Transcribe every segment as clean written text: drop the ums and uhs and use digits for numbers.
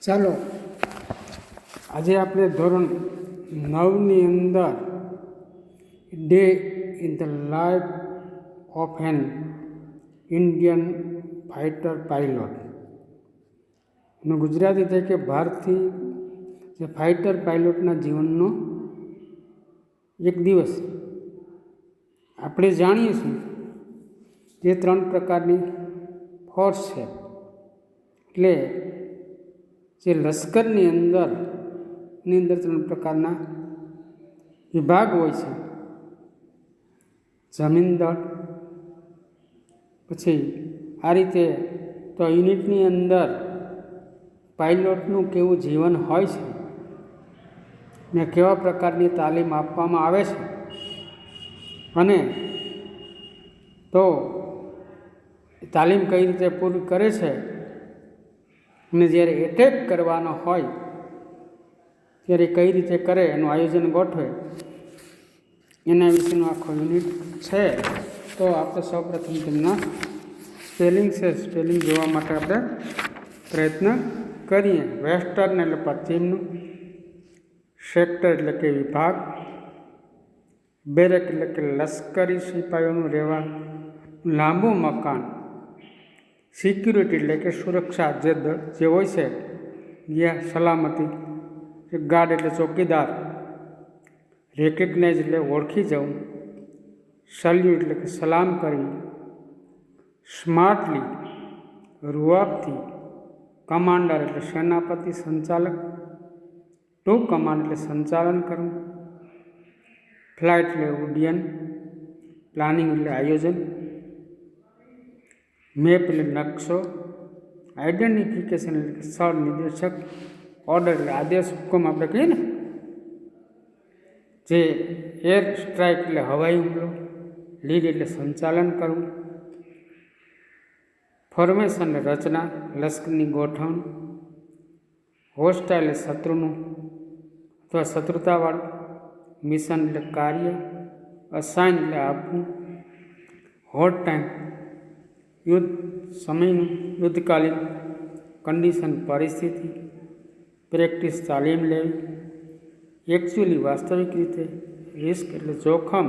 ચાલો આજે આપણે ધોરણ 9ની અંદર day in the life of N Indian fighter pilot એનું ગુજરાતી થાય કે ભારતીય જે ફાઇટર પાયલોટના જીવનનો એક દિવસ આપણે જાણીએ છીએ જે 3 પ્રકારની ફોર્સ છે. એટલે જે લશ્કરની અંદર 3 પ્રકારના વિભાગ હોય છે. જમીન દળ, પછી આ રીતે તો યુનિટની અંદર પાયલોટનું કેવું જીવન હોય છે ને કેવા પ્રકારની તાલીમ આપવામાં આવે છે, અને તો તાલીમ કઈ રીતે પૂરી કરે છે, અને જ્યારે એટેક કરવાનો હોય ત્યારે કઈ રીતે કરે એનું આયોજન ગોઠવે, એના વિશેનો આખો યુનિટ છે. તો આપણે સૌપ્રથમ તેમના સ્પેલિંગ જોવા માટે આપણે પ્રયત્ન કરીએ. વેસ્ટર્ન એટલે પશ્ચિમનું, સેક્ટર એટલે કે વિભાગ, બેરેક એટલે કે લશ્કરી સિપાહીઓનું રહેવા લાંબુ મકાન, સિક્યુરિટી એટલે કે સુરક્ષા જે હોય છે, યા સલામતી, ગાર્ડ એટલે ચોકીદાર, રેકગ્નાઇઝ એટલે ઓળખી જવું, સલ્યુટ એટલે કે સલામ કરવી, સ્માર્ટલી રૂઆબથી, કમાન્ડર એટલે સેનાપતિ સંચાલક, ટુ કમાન્ડ એટલે સંચાલન કરવું, ફ્લાઇટ એટલે ઉડ્ડયન, પ્લાનિંગ એટલે આયોજન, મેપ એટલે નકશો, આઈડેન્ટિફિકેશન એટલે કે સ્થળ નિર્દેશક, ઓર્ડર એટલે આદેશ હુકમ આપણે કહીએ ને, જે એર સ્ટ્રાઇક એટલે હવાઈ હુમલો, લીડ એટલે સંચાલન કરવું, ફોર્મેશન એટલે રચના લશ્કરની ગોઠવણી, હોસ્ટાઇલ એટલે શત્રુનું અથવા શત્રુતાવાળું, મિશન એટલે કાર્ય, અસાઇન એટલે આપવું, હોટ ટાઈમ યુદ્ધ સમયનું યુદ્ધકાલીન, કન્ડિશન પરિસ્થિતિ, પ્રેક્ટિસ તાલીમ લેવી, એકચ્યુઅલી વાસ્તવિક રીતે, રિસ્ક એટલે જોખમ,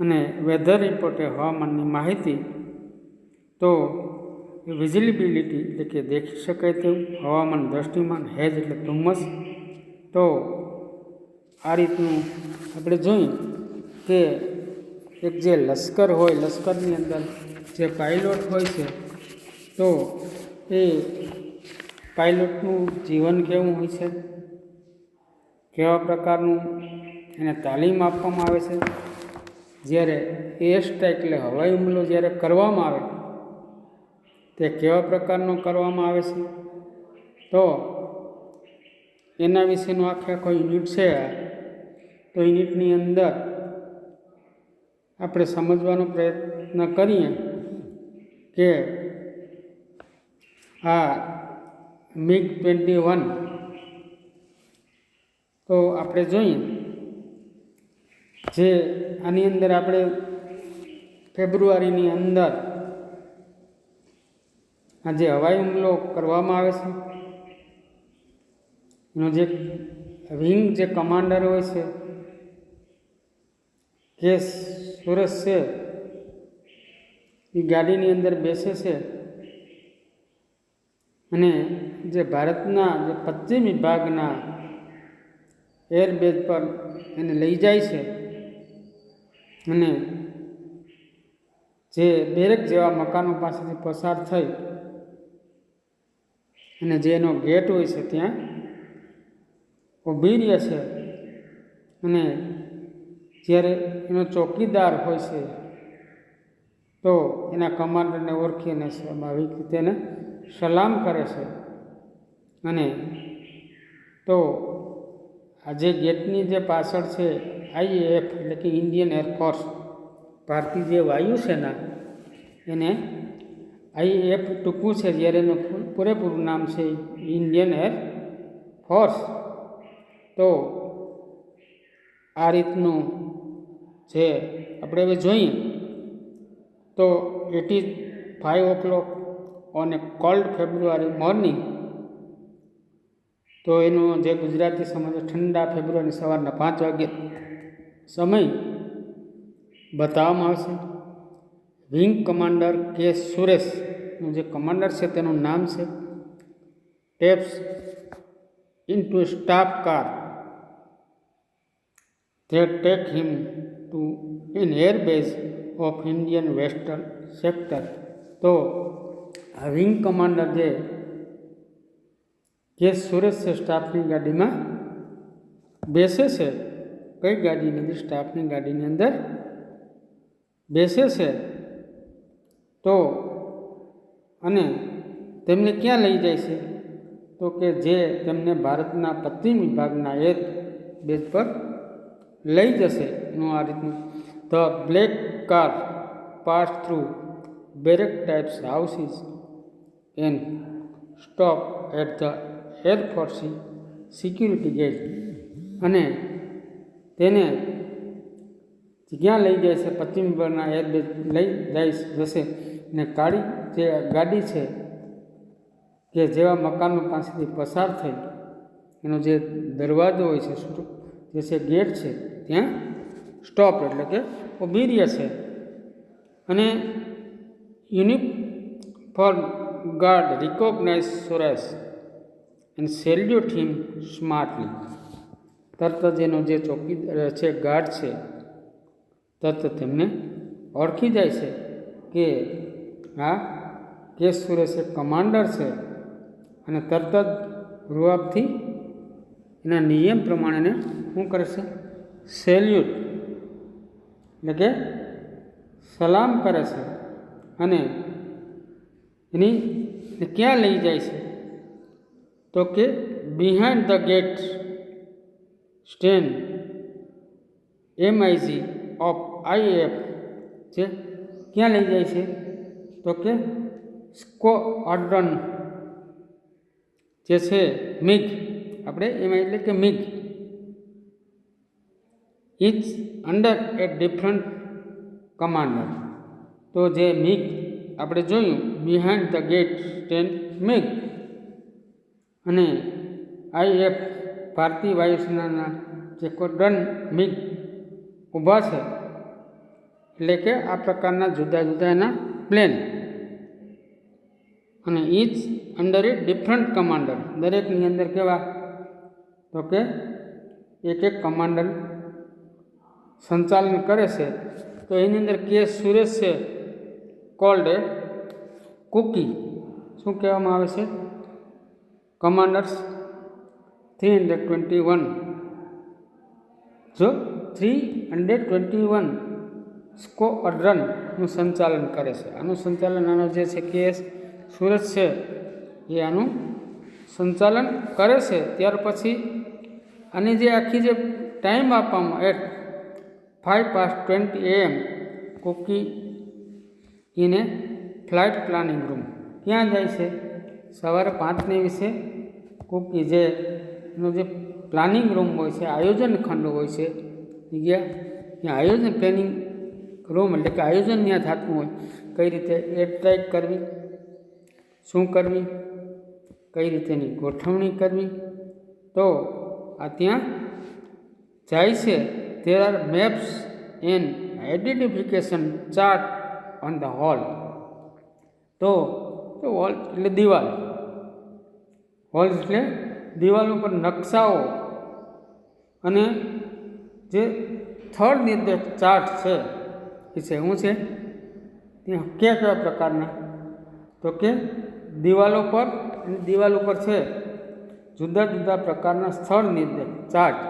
અને વેધર રિપોર્ટ એ હવામાનની માહિતી. તો વિઝિબિલિટી એટલે કે દેખી શકાય તેવું, હવામાન દ્રષ્ટિમાન, હેજ એટલે ધુમ્મસ. તો આ રીતનું આપણે જોઈએ કે એક જે લશ્કર હોય, લશ્કરની અંદર જે પાયલોટ હોય છે, તો એ પાયલોટનું જીવન કેવું હોય છે, કેવા પ્રકારનું એને તાલીમ આપવામાં આવે છે, જ્યારે એર સ્ટ્રાઇક એટલે હવાઈ હુમલો જ્યારે કરવામાં આવે તે કેવા પ્રકારનો કરવામાં આવે છે, તો એના વિશેનો આખો યુનિટ છે. તો યુનિટની અંદર આપણે સમજવાનો પ્રયત્ન કરીએ કે આ MiG-21 તો આપણે જોઈએ જે આની અંદર આપણે ફેબ્રુઆરીની અંદર આ જે હવાઈ હુમલો કરવામાં આવે છે, એનો જે વિંગ જે કમાન્ડર હોય છે કે સુરત છે, એ ગાડીની અંદર બેસે છે અને જે ભારતના જે પશ્ચિમ વિભાગના એરબેઝ પર એને લઈ જાય છે, અને જે બેરેક જેવા મકાનો પાસેથી પસાર થઈ અને જે એનો ગેટ હોય છે ત્યાં ઊભી રહે છે, અને જ્યારે એનો ચોકીદાર હોય છે તો એના કમાન્ડરને ઓળખી અને સ્વાભાવિક રીતે એને સલામ કરે છે. અને તો આ જે ગેટની જે પાછળ છે IAF એટલે કે ઇન્ડિયન એરફોર્સ, ભારતીય જે વાયુસેના, એને IAF ટૂંકું છે, જ્યારે એનું પૂરેપૂરું નામ છે ઇન્ડિયન એર ફોર્સ. તો આ રીતનું જે આપણે હવે જોઈએ તો it is 5 o'clock on a cold February morning તો એનો જે ગુજરાતી સમય ઠંડા ફેબ્રુઆરી સવારના 5 વાગે સમય બતાવવામાં આવશે. વિંગ કમાન્ડર કે સુરેશનું જે કમાન્ડર છે તેનું નામ છે. Taps into staff car that take him to an air base of Indian Western Sector. તો આ વિંગ કમાન્ડર જે કે સુરેશ છે સ્ટાફની ગાડીમાં બેસે છે. કઈ ગાડીની અંદર? સ્ટાફની ગાડીની અંદર બેસે છે. તો અને તેમને ક્યાં લઈ જાય છે? તો કે જે તેમને ભારતના પશ્ચિમ વિભાગના એર બેઝ પર લઈ જશે. એનું આ રીતનું the black car pass through barrack types houses and stop at the air force security gate. અને તેને ક્યાં લઈ જાય છે? પશ્ચિમ વિભાગના એરબેઝ લઈ જશે. ને કાળી જે ગાડી છે કે જેવા મકાનો પાસેથી પસાર થઈ એનો જે દરવાજો હોય છે, જે છે ગેટ છે, ત્યાં સ્ટોપ એટલે કે ઊભી રહે છે. અને uniform guard recognise Suresh and salute him smartly. તરત જ એનો જે ચોકીદાર છે, ગાર્ડ છે, તરત તેમને ઓળખી જાય છે કે આ કે સુરેશ એક કમાન્ડર છે. અને તરત જ રૂઆબથી એના નિયમ પ્રમાણે શું કરે છે? સેલ્યુટ એટલે કે સલામ કરે છે. અને એની ક્યાં લઈ જાય છે? તો કે behind the gate stand MIG of IAF છે. ક્યાં લઈ જાય છે? તો કે સ્ક્વોડ્રન જે છે મિગ, આપણે એમાં એટલે કે MiG is under a different commander. તો જે મિગ આપણે જોયું behind the gate stand MiG, અને IAF ભારતીય વાયુસેનાના જે સ્ક્વોડ્રન મિગ ઊભા છે. એટલે કે આ પ્રકારના જુદા જુદા એના પ્લેન, અને each under a different commander. દરેકની અંદર કેવા? તો કે એક એક કમાન્ડર સંચાલન કરે છે. તો એની અંદર કે સુરેશ છે કોલ્ડ એ કુકી. શું કહેવામાં આવે છે? કમાન્ડર્સ 321. જો 321 સ્ક્વોડ્રનનું સંચાલન કરે છે. આનું સંચાલન આનો જે છે કે સુરેશ છે એ આનું સંચાલન કરે છે. ત્યાર પછી આની જે આખી જે ટાઈમ આપવામાં એટ 5:20 AM કુકી એને ફ્લાઇટ પ્લાનિંગ રૂમ. ક્યાં જાય છે? સવારે 5:20 કુકી જે એનો જે પ્લાનિંગ રૂમ હોય છે, આયોજન ખંડ હોય છે, ત્યાં આયોજન પ્લાનિંગ રૂમ એટલે કે આયોજન ત્યાં થતું હોય. કઈ રીતે એર સ્ટ્રાઇક કરવી, શું કરવી, કઈ રીતેની ગોઠવણી કરવી. તો આ ત્યાં જાય છે. there are maps and identification chart on the wall. તો વોલ એટલે દિવાલ, વોલ એટલે દિવાલ ઉપર નકશાઓ અને જે સ્થળ નિર્દેશ ચાર્ટ છે એ છે શું છે? ત્યાં કયા પ્રકારના? તો કે દિવાલો પર, દિવાલ ઉપર છે જુદા જુદા પ્રકારના સ્થળ નિર્દેશ ચાર્ટ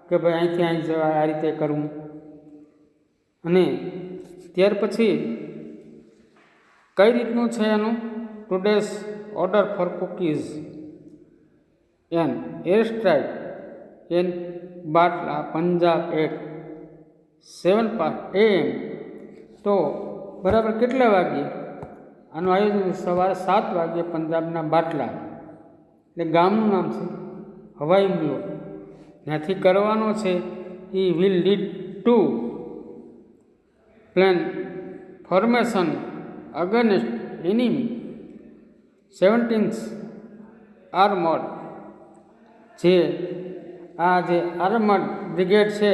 કે ભાઈ અહીંથી અહીં જવાય, આ રીતે કરવું. અને ત્યાર પછી કઈ રીતનું છે એનું? Today's order for cookies and air strike an Batala Punjab at 7 AM. તો બરાબર કેટલા વાગ્યે આનું આયોજન? સવારે 7 વાગ્યે પંજાબના બાટલા એટલે ગામનું નામ છે, હવાઈ હુમલો ત્યાંથી કરવાનો છે. એ will lead to plan formation against enemy 17th armed જે આ જે આર્મડ બ્રિગેડ છે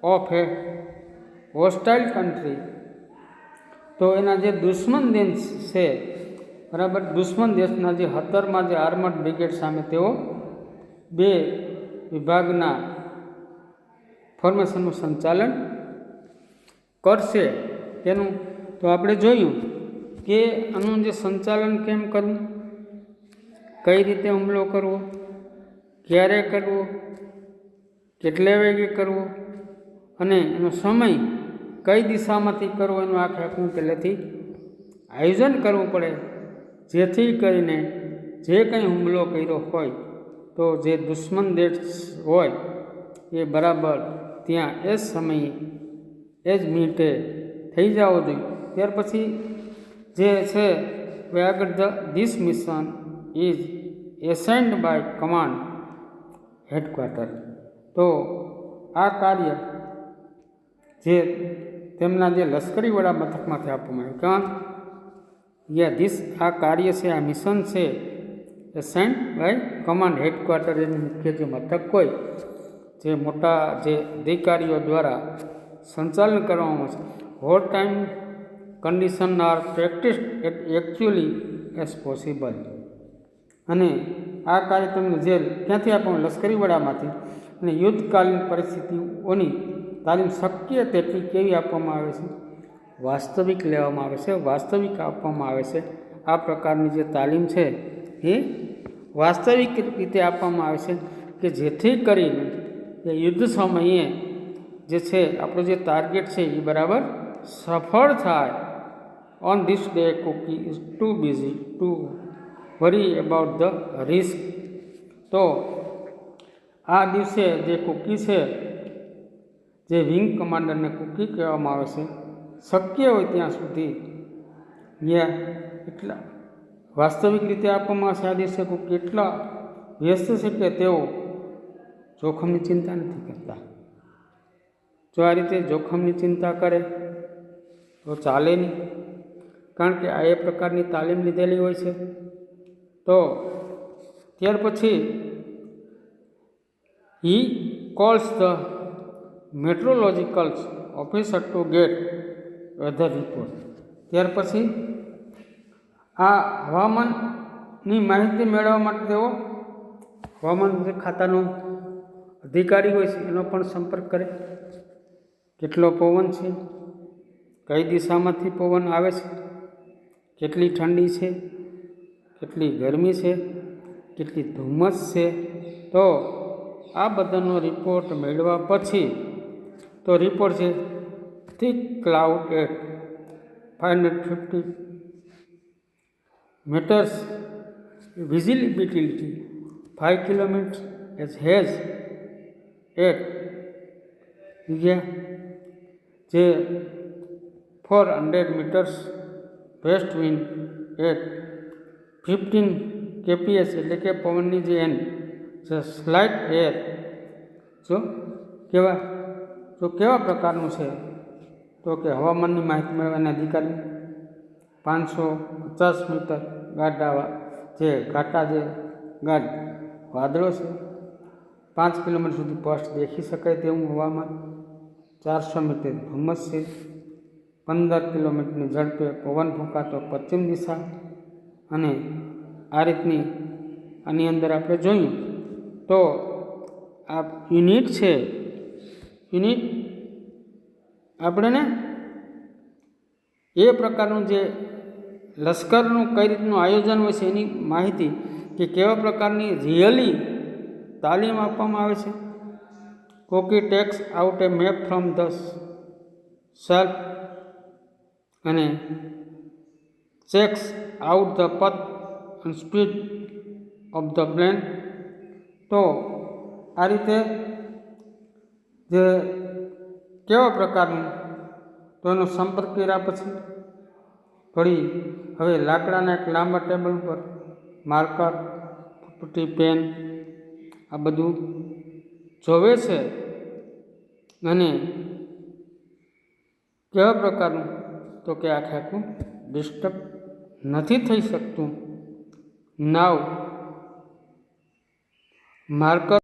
ઓફ એ હોસ્ટાઇલ કન્ટ્રી, તો એના જે દુશ્મન દેશ છે, બરાબર, દુશ્મન દેશના જે 17મા જે આર્મડ બ્રિગેડ સામે તેઓ 2 વિભાગના ફોર્મેશનનું સંચાલન કરશે. તેનું તો આપણે જોયું કે આનું જે સંચાલન કેમ કરવું, કઈ રીતે હુમલો કરવો, ક્યારે કરવો, કેટલે વેગે કરવો અને એનો સમય કઈ દિશામાંથી કરવો, એનું આખું પહેલેથી આયોજન કરવું પડે, જેથી કરીને જે કંઈ હુમલો કર્યો હોય તો જે દુશ્મન દેશ હોય એ બરાબર ત્યાં એ જ સમયે એ જ મિનિટે થઈ જવો જોઈએ. ત્યાર પછી જે છે આગળ this mission is assigned by command headquarter. તો આ કાર્ય જે તેમના જે લશ્કરી વડા મથકમાંથી આપવામાં આવ્યું, કારણ આ કાર્ય છે, આ મિશન છે એસાઇન્ડ બાય કમાન્ડ હેડક્વાર્ટર, એનું મુખ્ય જે મથક હોય, જે મોટા જે અધિકારીઓ દ્વારા સંચાલન કરવામાં આવે છે. Hot time condition are practised at actually as possible. અને આ કાર્ય તમને જે ક્યાંથી આપવામાં, લશ્કરી વડામાંથી, અને યુદ્ધકાલીન પરિસ્થિતિઓની તાલીમ શક્ય તેટલી કેવી આપવામાં આવે છે, વાસ્તવિક લેવામાં આવે છે, વાસ્તવિક આપવામાં આવે છે. આ પ્રકારની જે તાલીમ છે એ વાસ્તવિક રીતે આપવામાં આવે છે કે જેથી કરીને એ યુદ્ધ સમયે જે છે આપણો જે ટાર્ગેટ છે એ બરાબર સફળ થાય. On this day cookie is too busy to worry about the risk. તો આ દિવસે જે કુકી છે, જે વિંગ કમાન્ડરને કુકી કહેવામાં આવે છે, શક્ય હોય ત્યાં સુધી એટલા વાસ્તવિક રીતે આપવામાં આવશે. આ દિવસે કુકી એટલા વ્યસ્ત છે કે તેઓ જોખમની ચિંતા નથી કરતા. જો આ રીતે જોખમની ચિંતા કરે તો ચાલે નહીં, કારણ કે આ એ પ્રકારની તાલીમ લીધેલી હોય છે. તો ત્યાર પછી he calls the meteorological officer to get weather report. ત્યાર પછી આ હવામાનની માહિતી મેળવવા માટે તેઓ હવામાન ખાતાનો અધિકારી હોય છે એનો પણ સંપર્ક કરે. કેટલો પવન છે, કઈ દિશામાંથી પવન આવે છે, કેટલી ઠંડી છે, કેટલી ગરમી છે, કેટલી ધુમ્મસ છે. તો આ બધાનો રિપોર્ટ મેળવ્યા પછી તો રિપોર્ટ છે thick cloud at 550 meters, visibility 5 kilometers as has at જે 400 meters, west wind at 15 kps, એટલે કે પવનની જે એન સ્લાઇટ એર કેવા પ્રકારનું છે, તો કે હવામાનની માહિતી મેળવવાના અધિકારી 550 મીટર ઘાટા જે ગાઢ વાદળો છે, 5 કિલોમીટર સુધી સ્પષ્ટ દેખી શકાય તેવું હવામાન, 400 મીટર ધુમ્મસ છે, 15 કિલોમીટરની ઝડપે પવન ફૂંકાતો પશ્ચિમ દિશા. અને આ રીતની આની અંદર આપણે જોયું તો આ યુનિટ છે, યુનિટ આપણે એ પ્રકારનું જે લશ્કરનું કઈ રીતનું આયોજન હોય છે એની માહિતી, કે કેવા પ્રકારની રિયલી તાલીમ આપવામાં આવે છે. કોકી takes out a map from the shelf અને ચેક્સ આઉટ ધ પથ અને સ્પીડ ઓફ ધ પ્લેન. તો આ રીતે જે કેવા પ્રકારનું, તો એનો સંપર્ક કર્યા પછી થોડી હવે લાકડાના એક લાંબા ટેબલ ઉપર માર્કર, પુટ્ટી, પેન આ બધું જોવે છે. અને કેવા પ્રકારનું, તો કે આખું ડિસ્ટર્બ નથી થઈ શકતું. નાવ માર્કર